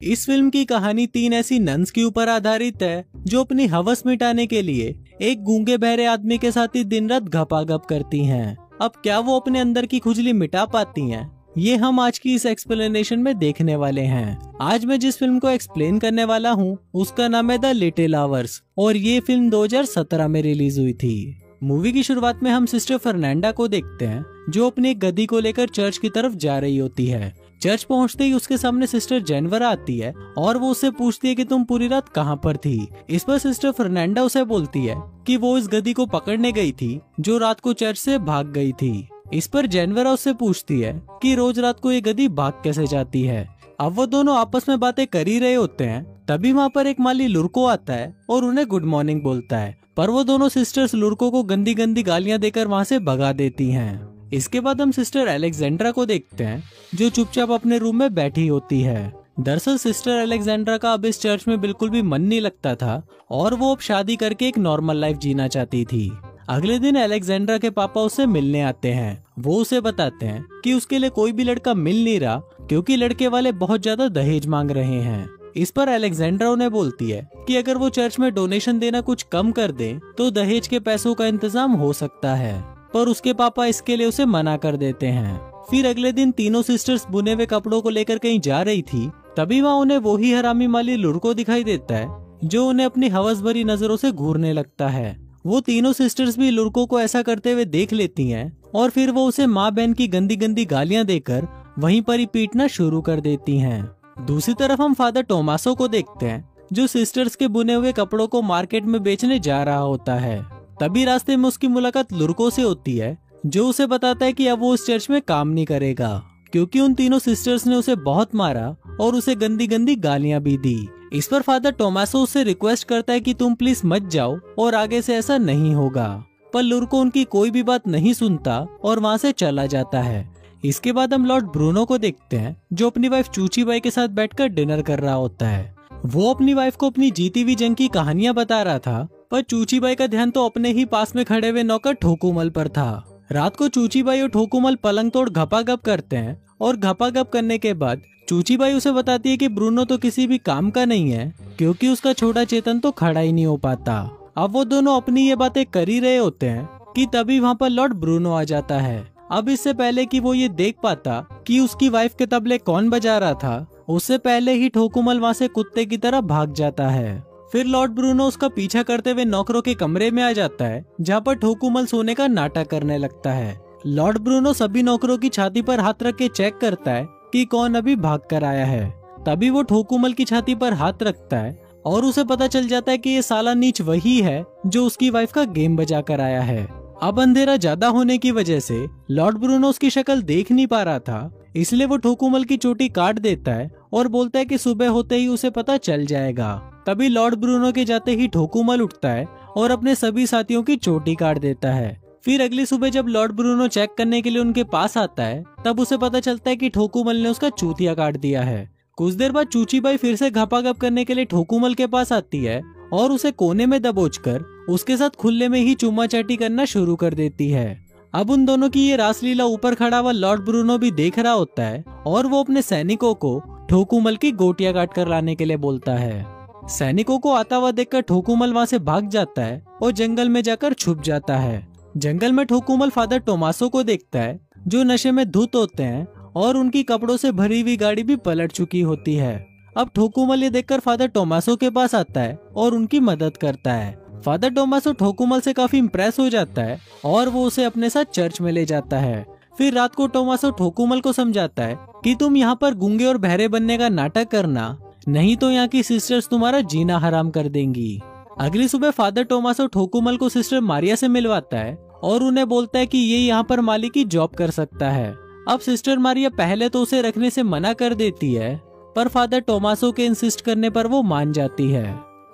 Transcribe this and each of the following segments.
इस फिल्म की कहानी 3 ऐसी नन्स के ऊपर आधारित है जो अपनी हवस मिटाने के लिए एक गूंगे बहरे आदमी के साथ ही दिन रात घपाघप करती हैं। अब क्या वो अपने अंदर की खुजली मिटा पाती हैं? ये हम आज की इस एक्सप्लेनेशन में देखने वाले हैं। आज मैं जिस फिल्म को एक्सप्लेन करने वाला हूँ उसका नाम है द लिटिल आवर्स और ये फिल्म 2017 में रिलीज हुई थी। मूवी की शुरुआत में हम सिस्टर फर्नांडा को देखते हैं जो अपनी एक गधी को लेकर चर्च की तरफ जा रही होती है। चर्च पहुंचते ही उसके सामने सिस्टर जेनवरा आती है और वो उससे पूछती है कि तुम पूरी रात कहाँ पर थी। इस पर सिस्टर फर्नांडा उसे बोलती है कि वो इस गधी को पकड़ने गई थी जो रात को चर्च से भाग गई थी। इस पर जेनवरा उससे पूछती है कि रोज रात को ये गधी भाग कैसे जाती है। अब वो दोनों आपस में बातें कर ही रहे होते हैं, तभी वहाँ पर एक माली लुर्को आता है और उन्हें गुड मॉर्निंग बोलता है, पर वो दोनों सिस्टर्स लुर्को को गंदी गंदी गालियाँ देकर वहाँ से भगा देती हैं। इसके बाद हम सिस्टर अलेक्जेंड्रा को देखते हैं जो चुपचाप अपने रूम में बैठी होती है। दरअसल सिस्टर अलेक्जेंड्रा का अब इस चर्च में बिल्कुल भी मन नहीं लगता था और वो अब शादी करके एक नॉर्मल लाइफ जीना चाहती थी। अगले दिन अलेक्जेंड्रा के पापा उससे मिलने आते हैं। वो उसे बताते हैं कि उसके लिए कोई भी लड़का मिल नहीं रहा क्योंकि लड़के वाले बहुत ज्यादा दहेज मांग रहे हैं। इस पर अलेक्जेंड्रा उन्हें बोलती है कि अगर वो चर्च में डोनेशन देना कुछ कम कर दे तो दहेज के पैसों का इंतजाम हो सकता है, पर उसके पापा इसके लिए उसे मना कर देते हैं। फिर अगले दिन तीनों सिस्टर्स बुने हुए कपड़ों को लेकर कहीं जा रही थी, तभी वहाँ उन्हें वही हरामी माली लुर्को दिखाई देता है जो उन्हें अपनी हवस भरी नजरों से घूरने लगता है। वो तीनों सिस्टर्स भी लुर्को को ऐसा करते हुए देख लेती हैं और फिर वो उसे माँ बहन की गंदी गंदी गालियां देकर वहीं पर ही पीटना शुरू कर देती हैं। दूसरी तरफ हम फादर टोमासो को देखते हैं जो सिस्टर्स के बुने हुए कपड़ों को मार्केट में बेचने जा रहा होता है। तभी रास्ते में उसकी मुलाकात लुर्को से होती है जो उसे बताता है कि अब वो उस चर्च में काम नहीं करेगा क्योंकि उन तीनों सिस्टर्स ने उसे बहुत मारा और उसे गंदी गंदी गालियां भी दी। इस पर फादर टोमासो उससे रिक्वेस्ट करता है कि तुम प्लीज मत जाओ और आगे से ऐसा नहीं होगा, पर लुर्को उनकी कोई भी बात नहीं सुनता और वहाँ से चला जाता है। इसके बाद हम लॉर्ड ब्रूनो को देखते हैं जो अपनी वाइफ चूची बाई के साथ बैठकर डिनर कर रहा होता है। वो अपनी वाइफ को अपनी जीती हुई जंग की कहानियां बता रहा था, पर चूची बाई का ध्यान तो अपने ही पास में खड़े हुए नौकर ठोकुमल पर था। रात को चूची बाई और ठोकुमल पलंग तोड़ घपाघप करते हैं और घपाघप करने के बाद चूची बाई उसे बताती है कि ब्रूनो तो किसी भी काम का नहीं है क्योंकि उसका छोटा चेतन तो खड़ा ही नहीं हो पाता। अब वो दोनों अपनी ये बातें कर ही रहे होते हैं कि तभी वहाँ पर लॉर्ड ब्रूनो आ जाता है। अब इससे पहले कि वो ये देख पाता कि उसकी वाइफ के तबले कौन बजा रहा था, उससे पहले ही ठोकुमल वहाँ से कुत्ते की तरह भाग जाता है। फिर लॉर्ड ब्रूनो उसका पीछा करते हुए नौकरों के कमरे में आ जाता है जहाँ पर ठोकुमल सोने का नाटक करने लगता है। लॉर्ड ब्रूनो सभी नौकरों की छाती पर हाथ रख के चेक करता है कि कौन अभी भाग कर आया है। तभी वो ठोकुमल की छाती पर हाथ रखता है और उसे पता चल जाता है कि ये साला नीच वही है जो उसकी वाइफ का गेम बजा कर आया है। अब अंधेरा ज्यादा होने की वजह से लॉर्ड ब्रूनो उसकी शक्ल देख नहीं पा रहा था, इसलिए वो ठोकुमल की चोटी काट देता है और बोलता है कि सुबह होते ही उसे पता चल जाएगा। तभी लॉर्ड ब्रूनो के जाते ही ठोकुमल उठता है और अपने सभी साथियों की चोटी काट देता है। फिर अगली सुबह जब लॉर्ड ब्रूनो चेक करने के लिए उनके पास आता है तब उसे पता चलता है कि ठोकुमल ने उसका चूतिया काट दिया है। कुछ देर बाद चूची बाई फिर से घपाघप करने के लिए ठोकुमल के पास आती है और उसे कोने में दबोचकर उसके साथ खुले में ही चुम्मा चाटी करना शुरू कर देती है। अब उन दोनों की ये रासलीला ऊपर खड़ा हुआ लॉर्ड ब्रूनो भी देख रहा होता है और वो अपने सैनिकों को ठोकुमल की गोटियां काट कर लाने के लिए बोलता है। सैनिकों को आता हुआ देखकर ठोकुमल वहाँ से भाग जाता है और जंगल में जाकर छुप जाता है। जंगल में ठोकुमल फादर टोमासो को देखता है जो नशे में धुत होते हैं और उनकी कपड़ों से भरी हुई गाड़ी भी पलट चुकी होती है। अब ठोकुमल ये देखकर फादर टोमासो के पास आता है और उनकी मदद करता है। फादर टोमासो ठोकुमल से काफी इम्प्रेस हो जाता है और वो उसे अपने साथ चर्च में ले जाता है। फिर रात को टोमासो ठोकुमल को समझाता है कि तुम यहाँ पर गूंगे और बहरे बनने का नाटक करना, नहीं तो यहाँ की सिस्टर्स तुम्हारा जीना हराम कर देंगी। अगली सुबह फादर टोमासो ठोकुमल को सिस्टर मारिया से मिलवाता है और उन्हें बोलता है कि ये यहाँ पर माली की जॉब कर सकता है। अब सिस्टर मारिया पहले तो उसे रखने से मना कर देती है, पर फादर टोमासो के इंसिस्ट करने पर वो मान जाती है।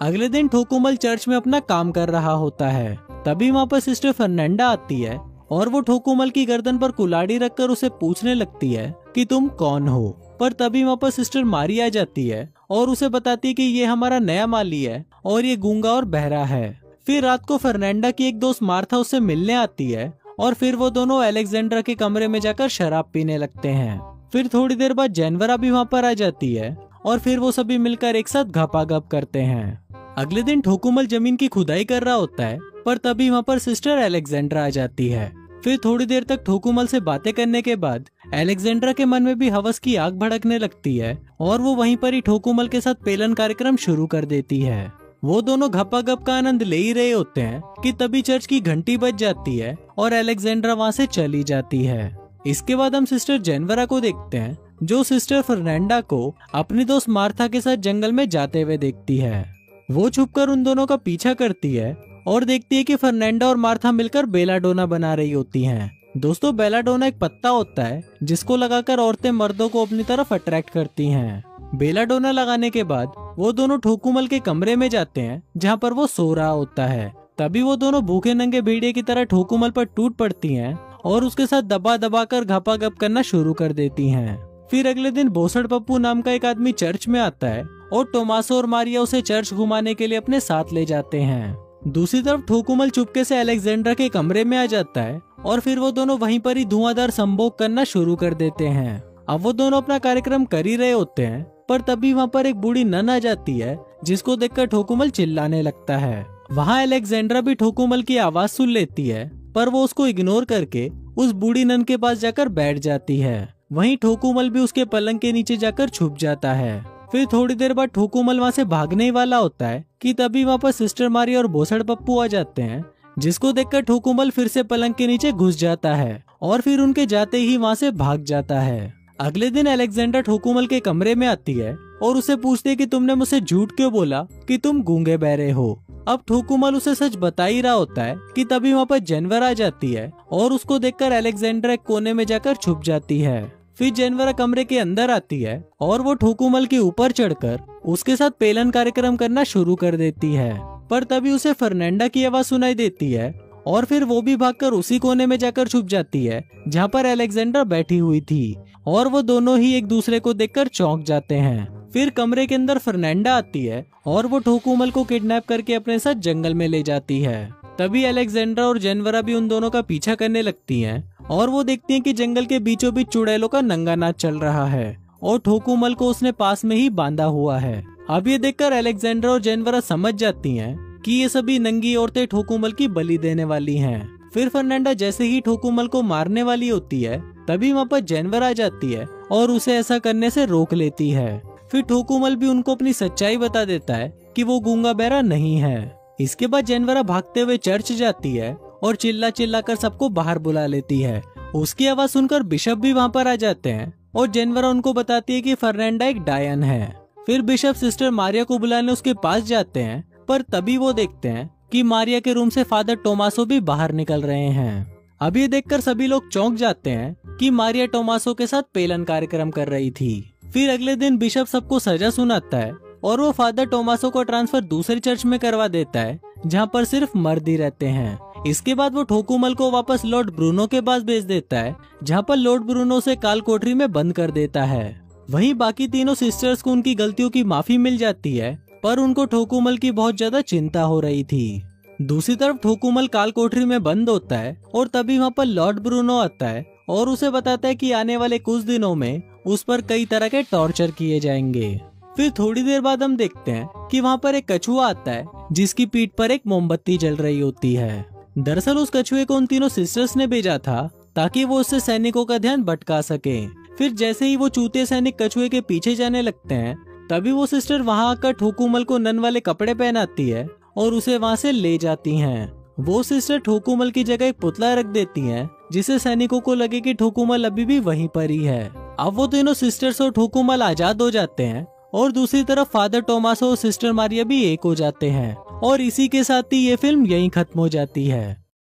अगले दिन ठोकुमल चर्च में अपना काम कर रहा होता है, तभी वहाँ पर सिस्टर फर्नांडा आती है और वो ठोकुमल की गर्दन पर कुल्हाड़ी रखकर उसे पूछने लगती है कि तुम कौन हो। पर तभी वहाँ पर सिस्टर मारिया आ जाती है और उसे बताती है कि ये हमारा नया माली है और ये गूंगा और बहरा है। फिर रात को फर्नांडा की एक दोस्त मार्था उससे मिलने आती है और फिर वो दोनों अलेक्जेंड्रा के कमरे में जाकर शराब पीने लगते हैं। फिर थोड़ी देर बाद जेनवरा भी वहाँ पर आ जाती है और फिर वो सभी मिलकर एक साथ घपाघप करते हैं। अगले दिन ठोकुमल जमीन की खुदाई कर रहा होता है, पर तभी वहाँ पर सिस्टर अलेक्जेंड्रा आ जाती है। फिर थोड़ी देर तक ठोकुमल से बातें करने के बाद अलेक्जेंड्रा के मन में भी हवस की आग भड़कने लगती है और वो वहीं पर ही ठोकुमल के साथ पेलन कार्यक्रम शुरू कर देती है। वो दोनों घपाघप का आनंद ले ही रहे होते हैं कि तभी चर्च की घंटी बज जाती है और अलेक्जेंड्रा वहाँ से चली जाती है। इसके बाद हम सिस्टर जेनवरा को देखते हैं, जो सिस्टर फर्नांडा को अपनी दोस्त मार्था के साथ जंगल में जाते हुए देखती है। वो छुपकर उन दोनों का पीछा करती है और देखती है कि फर्नांडा और मार्था मिलकर बेलाडोना बना रही होती हैं। दोस्तों, बेलाडोना एक पत्ता होता है जिसको लगाकर औरतें मर्दों को अपनी तरफ अट्रैक्ट करती हैं। बेलाडोना लगाने के बाद वो दोनों ठोकुमल के कमरे में जाते हैं जहाँ पर वो सो रहा होता है। तभी वो दोनों भूखे नंगे भेड़िए की तरह ठोकुमल पर टूट पड़ती हैं और उसके साथ दबा दबा कर घपाघप करना शुरू कर देती हैं। फिर अगले दिन बोसड़ पप्पू नाम का एक आदमी चर्च में आता है और टोमासो और मारिया उसे चर्च घुमाने के लिए अपने साथ ले जाते हैं। दूसरी तरफ ठोकुमल चुपके से अलेक्जेंड्रा के कमरे में आ जाता है और फिर वो दोनों वहीं पर ही धुआंधार संभोग करना शुरू कर देते हैं। अब वो दोनों अपना कार्यक्रम कर ही रहे होते हैं, पर तभी वहाँ पर एक बूढ़ी नन आ जाती है जिसको देखकर ठोकुमल चिल्लाने लगता है। वहाँ अलेक्जेंड्रा भी ठोकुमल की आवाज सुन लेती है, पर वो उसको इग्नोर करके उस बूढ़ी नन के पास जाकर बैठ जाती है। वहीं ठोकुमल भी उसके पलंग के नीचे जाकर छुप जाता है। फिर थोड़ी देर बाद ठोकुमल वहाँ से भागने ही वाला होता है कि तभी वहाँ पर सिस्टर मारिया और बोसड़ पप्पू आ जाते हैं, जिसको देखकर ठोकुमल फिर से पलंग के नीचे घुस जाता है और फिर उनके जाते ही वहाँ से भाग जाता है। अगले दिन अलेक्जेंड्रा ठोकुमल के कमरे में आती है और उसे पूछती है कि तुमने मुझसे झूठ क्यों बोला कि तुम गूंगे बहरे हो। अब ठोकुमल उसे सच बता ही रहा होता है कि तभी वहाँ पर जेनवर आ जाती है और उसको देखकर अलेक्जेंड्रा एक कोने में जाकर छुप जाती है। फिर जेनवरा कमरे के अंदर आती है और वो ठोकुमल के ऊपर चढ़कर उसके साथ पेलन कार्यक्रम करना शुरू कर देती है, पर तभी उसे फर्नांडा की आवाज सुनाई देती है और फिर वो भी भागकर उसी कोने में जाकर छुप जाती है जहाँ पर अलेक्जेंड्रा बैठी हुई थी और वो दोनों ही एक दूसरे को देखकर चौंक जाते हैं। फिर कमरे के अंदर फर्नांडा आती है और वो ठोकुमल को किडनैप करके अपने साथ जंगल में ले जाती है। तभी अलेक्जेंड्रा और जेनवरा भी उन दोनों का पीछा करने लगती हैं और वो देखती हैं कि जंगल के बीचों बीच चुड़ैलों का नंगा नाच चल रहा है और ठोकुमल को उसने पास में ही बांधा हुआ है। अब ये देखकर अलेक्जेंड्रा और जेनवरा समझ जाती हैं कि ये सभी नंगी औरतें ठोकुमल की बलि देने वाली हैं। फिर फर्नांडा जैसे ही ठोकुमल को मारने वाली होती है, तभी वहाँ पर जेनवर आ जाती है और उसे ऐसा करने से रोक लेती है। फिर ठोकुमल भी उनको अपनी सच्चाई बता देता है कि वो गूंगा बहरा नहीं है। इसके बाद जेनवरा भागते हुए चर्च जाती है और चिल्ला चिल्ला कर सबको बाहर बुला लेती है। उसकी आवाज सुनकर बिशप भी वहाँ पर आ जाते हैं और जेनवरा उनको बताती है कि फर्नांडा एक डायन है। फिर बिशप सिस्टर मारिया को बुलाने उसके पास जाते हैं, पर तभी वो देखते हैं कि मारिया के रूम से फादर टोमासो भी बाहर निकल रहे हैं। अब ये देखकर सभी लोग चौंक जाते हैं कि मारिया टोमासो के साथ पेलन कार्यक्रम कर रही थी। फिर अगले दिन बिशप सबको सजा सुनाता है और वो फादर टोमासो को ट्रांसफर दूसरी चर्च में करवा देता है जहाँ पर सिर्फ मर्द ही रहते हैं। इसके बाद वो ठोकुमल को वापस लॉर्ड ब्रूनो के पास भेज देता है, जहाँ पर लॉर्ड ब्रूनो उसे काल कोठरी में बंद कर देता है। वहीं बाकी तीनों सिस्टर्स को उनकी गलतियों की माफी मिल जाती है, पर उनको ठोकुमल की बहुत ज्यादा चिंता हो रही थी। दूसरी तरफ ठोकुमल काल कोठरी में बंद होता है और तभी वहाँ पर लॉर्ड ब्रूनो आता है और उसे बताता है कि आने वाले कुछ दिनों में उस पर कई तरह के टॉर्चर किए जाएंगे। फिर थोड़ी देर बाद हम देखते हैं कि वहाँ पर एक कछुआ आता है जिसकी पीठ पर एक मोमबत्ती जल रही होती है। दरअसल उस कछुए को उन तीनों सिस्टर्स ने भेजा था ताकि वो उससे सैनिकों का ध्यान भटका सके। फिर जैसे ही वो चूते सैनिक कछुए के पीछे जाने लगते हैं, तभी वो सिस्टर वहाँ आकर ठोकुमल को नन वाले कपड़े पहनाती है और उसे वहाँ से ले जाती हैं। वो सिस्टर ठोकुमल की जगह एक पुतला रख देती हैं, जिससे सैनिकों को लगे कि ठोकुमल अभी भी वहीं पर ही है। अब वो तीनों सिस्टर्स और ठोकुमल आजाद हो जाते हैं और दूसरी तरफ फादर टोमासो और सिस्टर मारिया भी एक हो जाते हैं और इसी के साथ ही ये फिल्म यहीं खत्म हो जाती है।